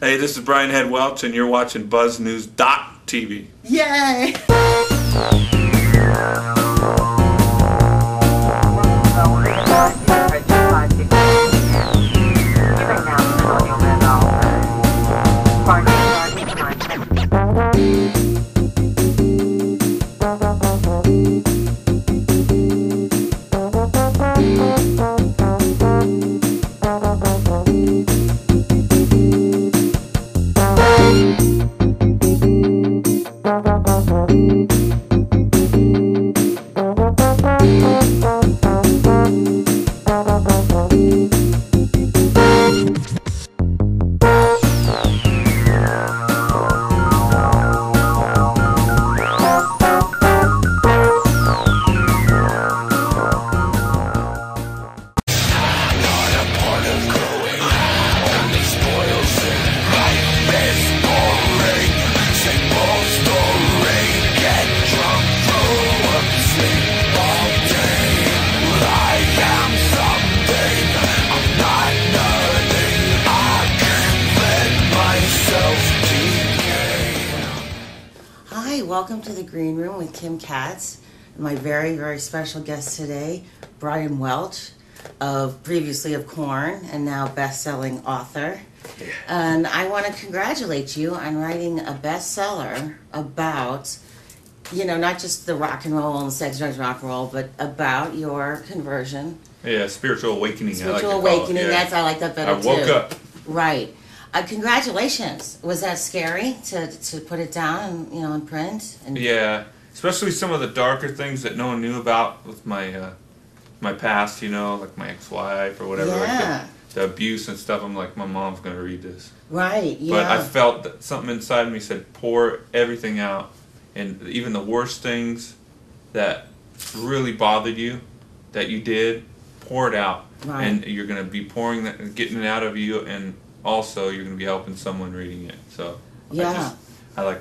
Hey, this is Brian Head Welch, and you're watching BuzzNews.tv. Yay! Welcome to the Green Room with Kim Katz, and my very, very special guest today, Brian Welch, previously of Korn and now best-selling author. Yeah. And I want to congratulate you on writing a bestseller about, not just the rock and roll and sex, drugs, rock and roll, but about your conversion. Yeah, spiritual awakening. Spiritual awakening. Yeah. I like that better too. I woke up. Right. Congratulations. Was that scary to put it down and in print? Yeah, especially some of the darker things that no one knew about with my my past. Like my ex-wife or whatever. Yeah. Like the abuse and stuff. I'm like, my mom's gonna read this. Right. Yeah. But I felt that something inside me said, pour everything out, and even the worst things that really bothered you, that you did, pour it out. Right. And you're gonna be pouring that, getting it out of you, and also you're going to be helping someone reading it. So yeah, I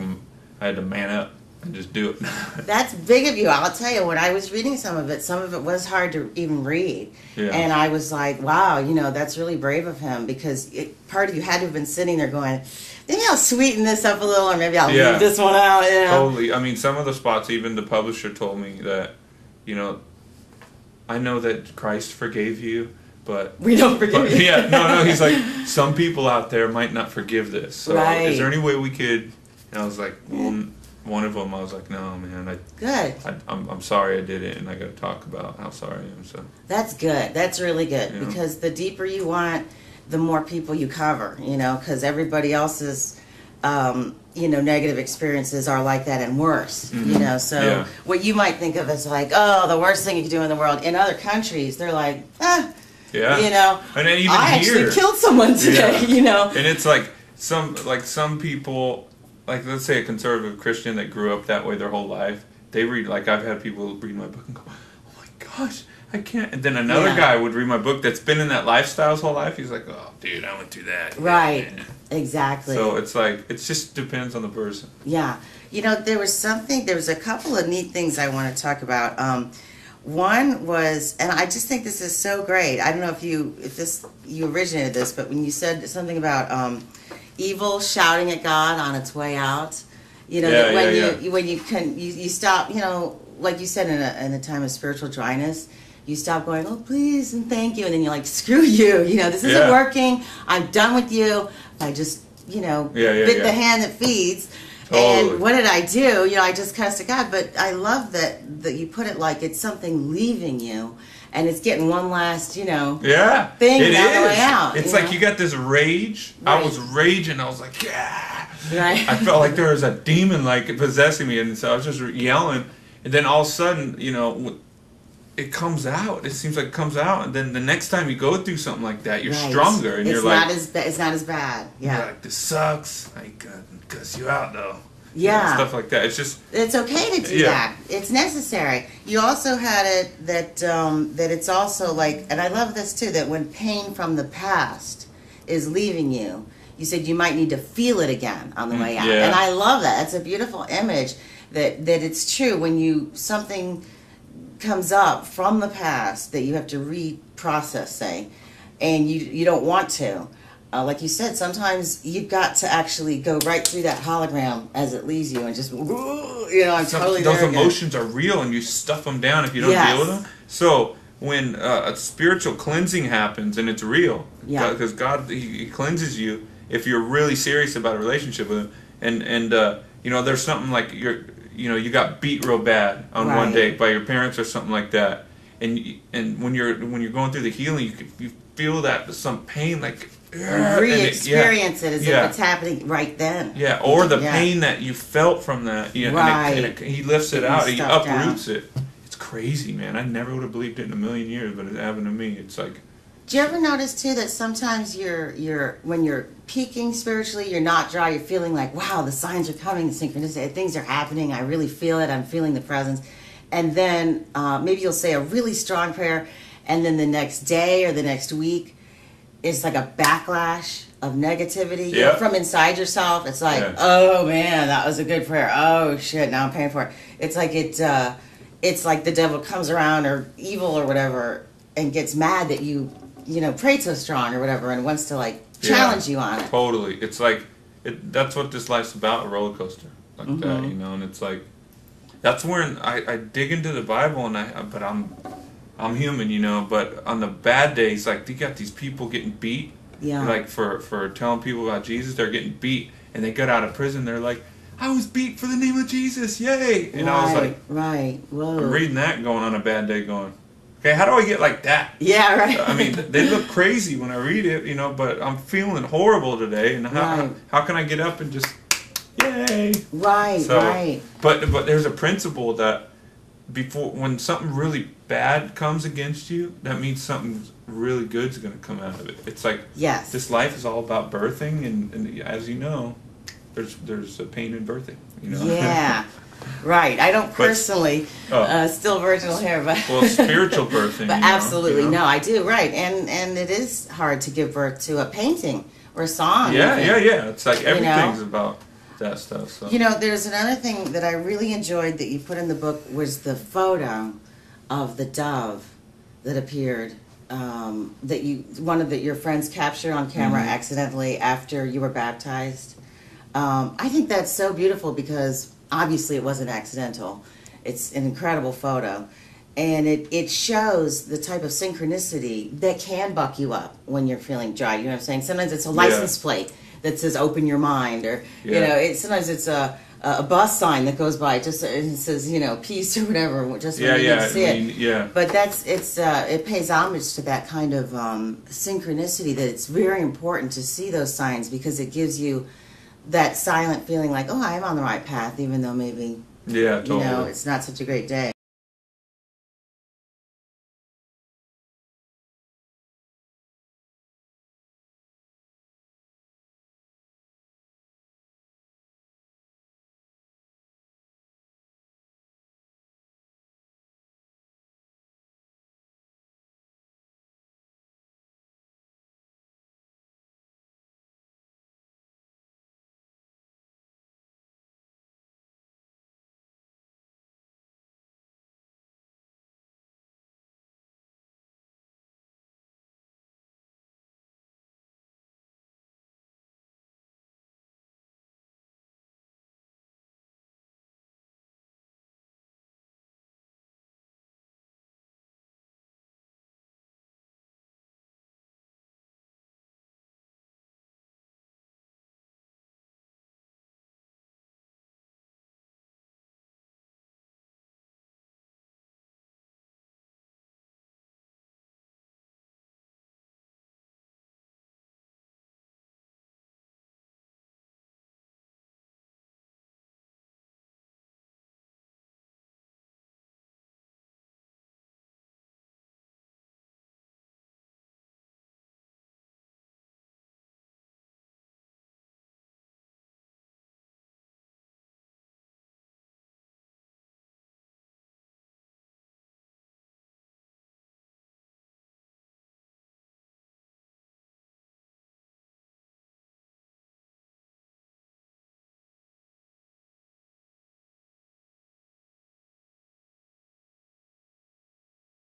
had to man up and just do it. That's big of you. I'll tell you, when I was reading some of it was hard to even read. Yeah. And I was like, wow, that's really brave of him, because part of you had to have been sitting there going, maybe I'll sweeten this up a little, or maybe I'll leave this one out. Totally. I mean, some of the spots, even the publisher told me that, I know that Christ forgave you, but we don't forgive you. Yeah, no, he's like, some people out there might not forgive this. So is there any way we could? And I was like, well, one of them, I was like, no, man, good. I'm sorry I did it, and I got to talk about how sorry I am. So that's good. That's really good, because the deeper you want, the more people you cover. Because everybody else's negative experiences are like that and worse. Mm-hmm. So what you might think of as like, oh, the worst thing you could do in the world, in other countries, they're like, yeah. And then even I actually killed someone today, And it's like some people, like let's say a conservative Christian that grew up that way their whole life, they read, like I've had people read my book and go, oh my gosh, I can't. And then another guy would read my book that's been in that lifestyle his whole life. He's like, oh, dude, I went through that. Right. Exactly. So it's like, it just depends on the person. Yeah. There was a couple of neat things I want to talk about. One was, and I just think this is so great. I don't know if you originated this, but when you said something about evil shouting at God on its way out, when you stop, like you said, in a time of spiritual dryness, you stop going, oh please and thank you, and then you're like, screw you, this isn't working. I'm done with you. I just bit the hand that feeds. Totally. And what did I do? I just cussed at God. But I love that you put it like it's something leaving you, and it's getting one last, thing on the way out. It's like you got this rage. Right. I was raging. I was like, yeah. Right. I felt like there was a demon possessing me, and so I was just yelling. And then all of a sudden, it comes out. It seems like it comes out, and then the next time you go through something like that, you're stronger, and it's not as bad. Yeah. You're like, this sucks. I can cuss you out though. Yeah. Stuff like that. It's okay to do that. It's necessary. You also had it that it's also like, and I love this too, that when pain from the past is leaving you, you said you might need to feel it again on the way out. Yeah. And I love that. That's a beautiful image that it's true when something comes up from the past that you have to reprocess, say, and you don't want to. like you said, sometimes you've got to actually go right through that hologram as it leaves you and just, I'm totally those there emotions are real, and you stuff them down if you don't deal with them. So when a spiritual cleansing happens, and it's real, because God he cleanses you if you're really serious about a relationship with Him, and there's something like you got beat real bad on one day by your parents or something like that, and when you're going through the healing, you feel that some pain, like re-experience it as if it's happening right then. Yeah, or the pain that you felt from that. And He lifts it out. He uproots it. It's crazy, man. I never would have believed it in a million years, but it happened to me. It's like. Do you ever notice too that sometimes when you're peaking spiritually, you're not dry. You're feeling like, wow, the signs are coming, the synchronicity, things are happening. I really feel it. I'm feeling the presence. And then maybe you'll say a really strong prayer, and then the next day or the next week, it's like a backlash of negativity from inside yourself. It's like, oh man, that was a good prayer. Oh shit, now I'm paying for it. It's like it's like the devil comes around, or evil or whatever, and gets mad that you prayed so strong or whatever, and wants to like challenge you on it. Totally. It's like that's what this life's about, a roller coaster like that, and it's like that's where I dig into the Bible, but I'm human, but on the bad days, like you got these people getting beat, like for telling people about Jesus, they're getting beat, and they got out of prison, they're like, I was beat for the name of Jesus, yay! And I was like, whoa. I'm reading that going on a bad day, going, okay, how do I get like that? Yeah, right. I mean, they look crazy when I read it, but I'm feeling horrible today, and how can I get up and just, yay? Right. But there's a principle that when something really bad comes against you, that means something really good's going to come out of it. It's like this life is all about birthing, and as you know, there's a pain in birthing. Yeah. Right. I don't personally, still virginal hair, but spiritual birthing. But absolutely, no, I do. Right, and it is hard to give birth to a painting or a song. Yeah. It's like everything's about that stuff. So. There's another thing that I really enjoyed that you put in the book was the photo of the dove that appeared. That your friends captured on camera accidentally after you were baptized. I think that's so beautiful because obviously it wasn't accidental. It's an incredible photo. And it shows the type of synchronicity that can buck you up when you're feeling dry. You know what I'm saying? Sometimes it's a license plate that says open your mind, or sometimes it's a bus sign that goes by just and it says peace or whatever, just when you need to see it. But it pays homage to that kind of synchronicity, that it's very important to see those signs because it gives you that silent feeling like, oh, I'm on the right path, even though maybe totally. It's not such a great day.